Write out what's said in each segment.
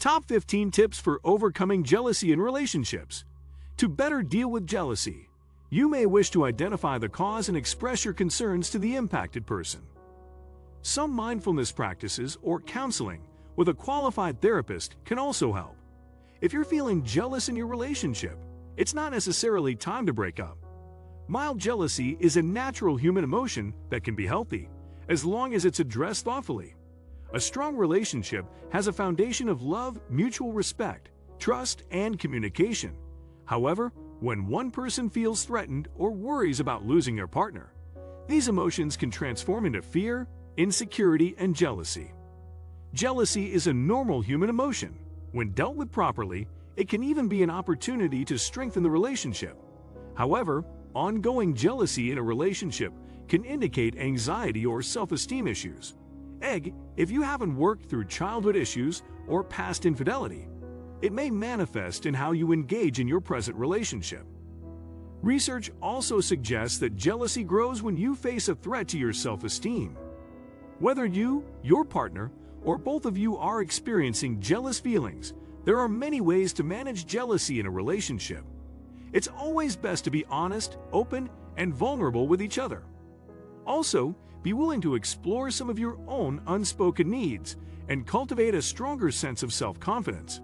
Top 15 Tips for Overcoming Jealousy in Relationships. To better deal with jealousy, you may wish to identify the cause and express your concerns to the impacted person. Some mindfulness practices or counseling with a qualified therapist can also help. If you're feeling jealous in your relationship, it's not necessarily time to break up. Mild jealousy is a natural human emotion that can be healthy, as long as it's addressed thoughtfully. A strong relationship has a foundation of love, mutual respect, trust, and communication. However, when one person feels threatened or worries about losing their partner, these emotions can transform into fear, insecurity, and jealousy. Jealousy is a normal human emotion. When dealt with properly, it can even be an opportunity to strengthen the relationship. However, ongoing jealousy in a relationship can indicate anxiety or self-esteem issues. If you haven't worked through childhood issues or past infidelity, it may manifest in how you engage in your present relationship. Research also suggests that jealousy grows when you face a threat to your self-esteem. Whether you, your partner, or both of you are experiencing jealous feelings, there are many ways to manage jealousy in a relationship. It's always best to be honest, open, and vulnerable with each other. Also, be willing to explore some of your own unspoken needs and cultivate a stronger sense of self-confidence.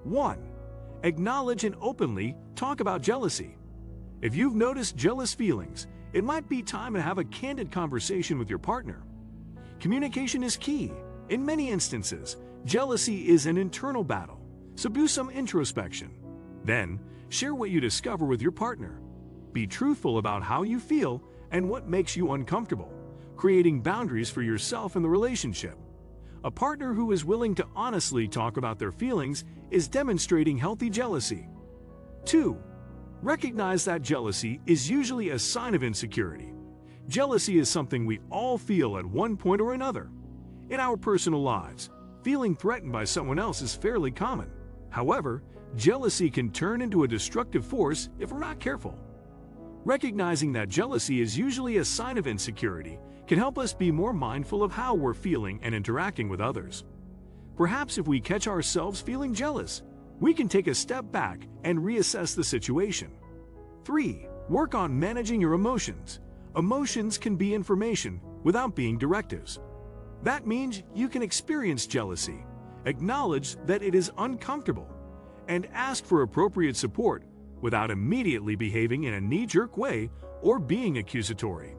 1. Acknowledge and openly talk about jealousy. If you've noticed jealous feelings, it might be time to have a candid conversation with your partner. Communication is key. In many instances, jealousy is an internal battle, so do some introspection. Then, share what you discover with your partner. Be truthful about how you feel and what makes you uncomfortable, creating boundaries for yourself and the relationship. A partner who is willing to honestly talk about their feelings is demonstrating healthy jealousy. 2. Recognize that jealousy is usually a sign of insecurity. Jealousy is something we all feel at one point or another. In our personal lives, feeling threatened by someone else is fairly common. However, jealousy can turn into a destructive force if we're not careful. Recognizing that jealousy is usually a sign of insecurity can help us be more mindful of how we're feeling and interacting with others. Perhaps if we catch ourselves feeling jealous, we can take a step back and reassess the situation. 3. Work on managing your emotions. Emotions can be information without being directives. That means you can experience jealousy, acknowledge that it is uncomfortable, and ask for appropriate support without immediately behaving in a knee-jerk way or being accusatory.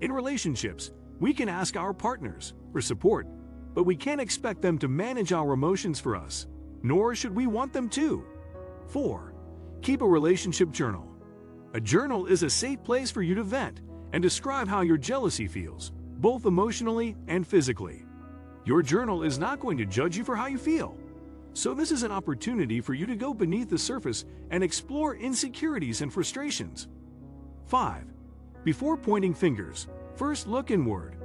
In relationships, we can ask our partners for support, but we can't expect them to manage our emotions for us, nor should we want them to. 4. Keep a relationship journal. A journal is a safe place for you to vent and describe how your jealousy feels, both emotionally and physically. Your journal is not going to judge you for how you feel, so this is an opportunity for you to go beneath the surface and explore insecurities and frustrations. 5. Before pointing fingers, first look inward.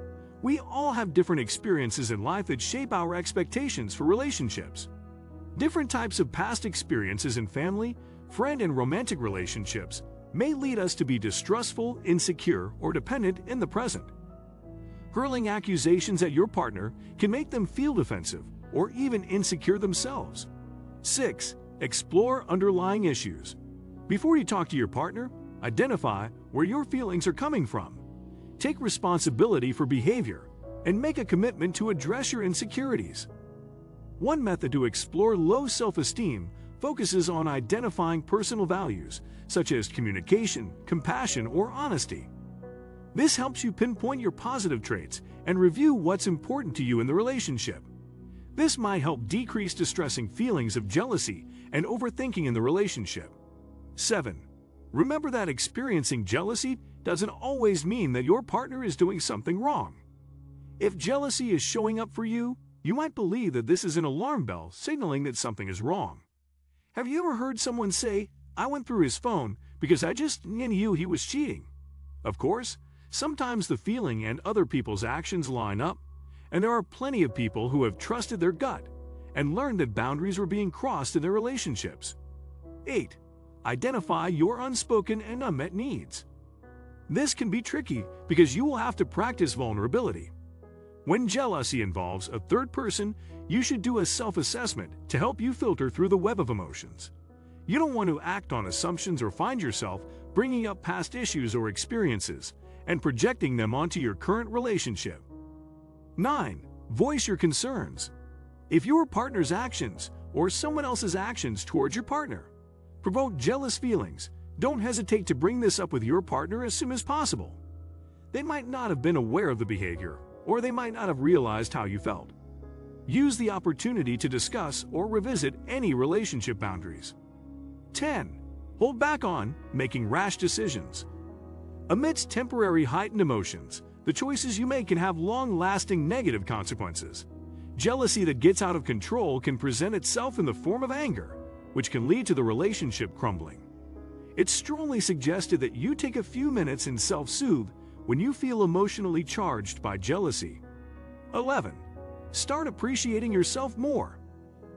We all have different experiences in life that shape our expectations for relationships. Different types of past experiences in family, friend, and romantic relationships may lead us to be distrustful, insecure, or dependent in the present. Hurling accusations at your partner can make them feel defensive or even insecure themselves. 6. Explore underlying issues. Before you talk to your partner, identify where your feelings are coming from. Take responsibility for behavior and make a commitment to address your insecurities. One method to explore low self-esteem focuses on identifying personal values such as communication, compassion, or honesty. This helps you pinpoint your positive traits and review what's important to you in the relationship. This might help decrease distressing feelings of jealousy and overthinking in the relationship. 7. Remember that experiencing jealousy doesn't always mean that your partner is doing something wrong. If jealousy is showing up for you, you might believe that this is an alarm bell signaling that something is wrong. Have you ever heard someone say, "I went through his phone because I just knew he was cheating"? Of course, sometimes the feeling and other people's actions line up, and there are plenty of people who have trusted their gut and learned that boundaries were being crossed in their relationships. 8. Identify your unspoken and unmet needs. This can be tricky because you will have to practice vulnerability. When jealousy involves a third person, you should do a self-assessment to help you filter through the web of emotions. You don't want to act on assumptions or find yourself bringing up past issues or experiences and projecting them onto your current relationship. 9. Voice your concerns. If your partner's actions or someone else's actions towards your partner provoke jealous feelings, don't hesitate to bring this up with your partner as soon as possible. They might not have been aware of the behavior, or they might not have realized how you felt. Use the opportunity to discuss or revisit any relationship boundaries. 10. Hold back on making rash decisions. Amidst temporary heightened emotions, the choices you make can have long-lasting negative consequences. Jealousy that gets out of control can present itself in the form of anger, which can lead to the relationship crumbling. It's strongly suggested that you take a few minutes and self-soothe when you feel emotionally charged by jealousy. 11. Start appreciating yourself more.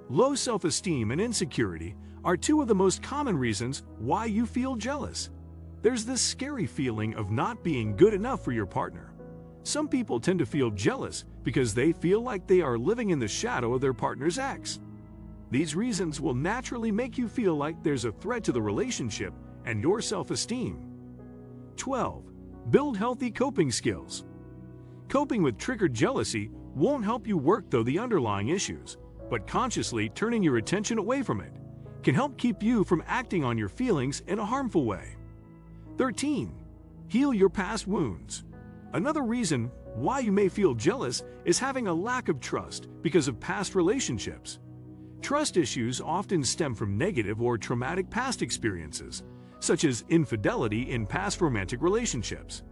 Low self-esteem and insecurity are two of the most common reasons why you feel jealous. There's this scary feeling of not being good enough for your partner. Some people tend to feel jealous because they feel like they are living in the shadow of their partner's ex. These reasons will naturally make you feel like there's a threat to the relationship and your self-esteem. 12. Build healthy coping skills. Coping with triggered jealousy won't help you work through the underlying issues, but consciously turning your attention away from it can help keep you from acting on your feelings in a harmful way. 13. Heal your past wounds. Another reason why you may feel jealous is having a lack of trust because of past relationships. Trust issues often stem from negative or traumatic past experiences, such as infidelity in past romantic relationships.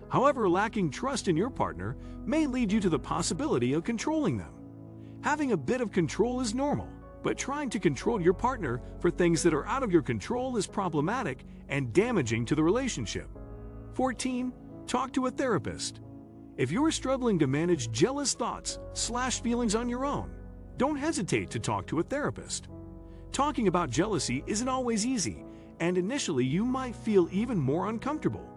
However, lacking trust in your partner may lead you to the possibility of controlling them. Having a bit of control is normal, but trying to control your partner for things that are out of your control is problematic and damaging to the relationship. 14. Talk to a therapist. If you're struggling to manage jealous thoughts/feelings on your own, don't hesitate to talk to a therapist. Talking about jealousy isn't always easy, and initially you might feel even more uncomfortable.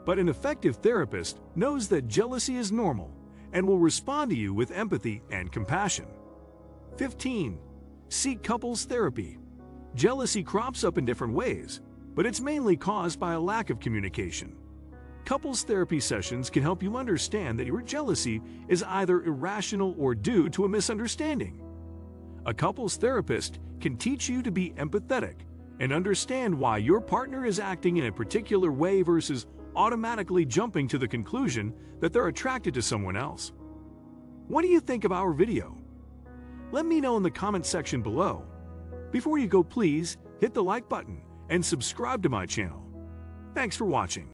But an effective therapist knows that jealousy is normal and will respond to you with empathy and compassion. 15. Seek couples therapy. Jealousy crops up in different ways, but it's mainly caused by a lack of communication. Couples therapy sessions can help you understand that your jealousy is either irrational or due to a misunderstanding. A couples therapist can teach you to be empathetic and understand why your partner is acting in a particular way versus automatically jumping to the conclusion that they're attracted to someone else. What do you think of our video? Let me know in the comment section below. Before you go, please hit the like button and subscribe to my channel. Thanks for watching.